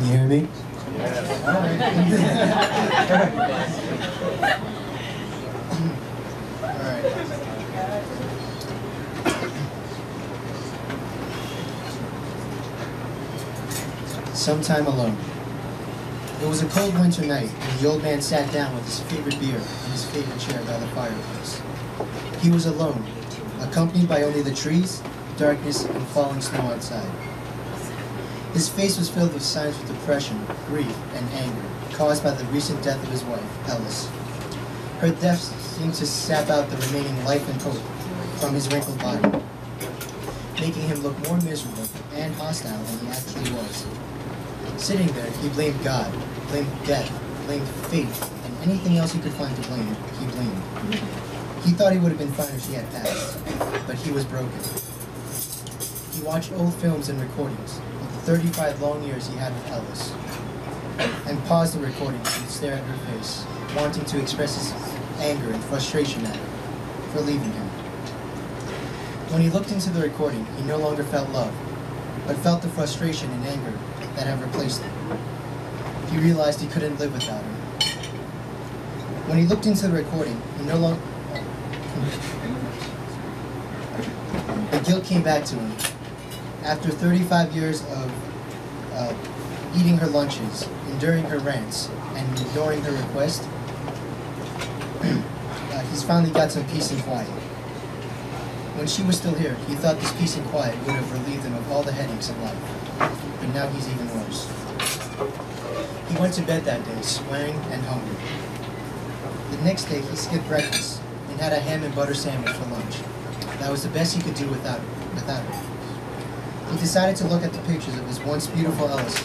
Can you hear me? Alright. Sometime alone. It was a cold winter night, and the old man sat down with his favorite beer in his favorite chair by the fireplace. He was alone, accompanied by only the trees, darkness, and falling snow outside. His face was filled with signs of depression, grief, and anger, caused by the recent death of his wife, Ellis. Her death seemed to sap out the remaining life and hope from his wrinkled body, making him look more miserable and hostile than he actually was. Sitting there, he blamed God, blamed death, blamed fate, and anything else he could find to blame, he blamed. He thought he would have been fine if she had passed, but he was broken. He watched old films and recordings of the 35 long years he had with Ellis, and paused the recordings and stared at her face, wanting to express his anger and frustration at her for leaving him. When he looked into the recording, he no longer felt love, but felt the frustration and anger that had replaced it. He realized he couldn't live without her. When he looked into the recording, he no longer... The guilt came back to him. After 35 years of eating her lunches, enduring her rants, and ignoring her request, he's finally got some peace and quiet. When she was still here, he thought this peace and quiet would have relieved him of all the headaches of life. But now he's even worse. He went to bed that day, swearing and hungry. The next day, he skipped breakfast and had a ham and butter sandwich for lunch. That was the best he could do without her. He decided to look at the pictures of his once beautiful Ellis.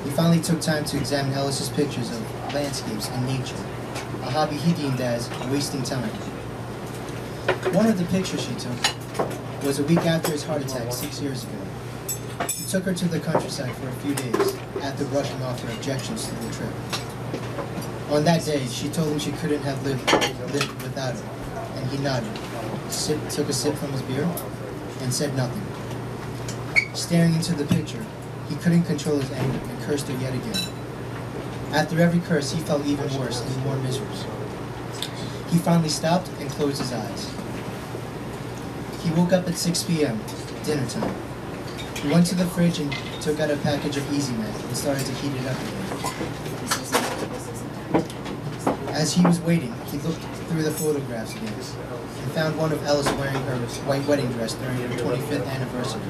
He finally took time to examine Ellis's pictures of landscapes and nature, a hobby he deemed as wasting time. One of the pictures she took was a week after his heart attack 6 years ago. He took her to the countryside for a few days after brushing off her objections to the trip. On that day, she told him she couldn't have lived without her, and he nodded, took a sip from his beer, and said nothing. Staring into the picture, he couldn't control his anger and cursed her yet again. After every curse, he felt even worse and more miserable. He finally stopped and closed his eyes. He woke up at 6 p.m., dinner time. He went to the fridge and took out a package of Easy Mac and started to heat it up again. As he was waiting, he looked through the photographs again and found one of Ellis wearing her white wedding dress during her 25th anniversary.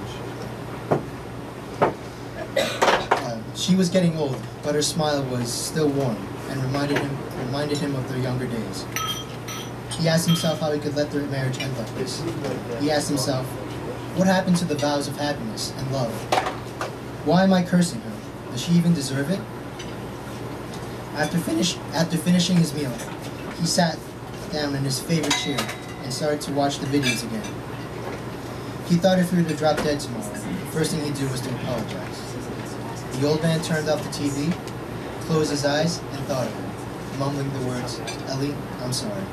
She was getting old, but her smile was still warm and reminded him of their younger days. He asked himself how he could let their marriage end like this. He asked himself, what happened to the vows of happiness and love? Why am I cursing her? Does she even deserve it? After finishing his meal, he sat down in his favorite chair and started to watch the videos again. He thought if he were to drop dead tomorrow, the first thing he'd do was to apologize. The old man turned off the TV, closed his eyes, and thought of her, mumbling the words, "Ellie, I'm sorry."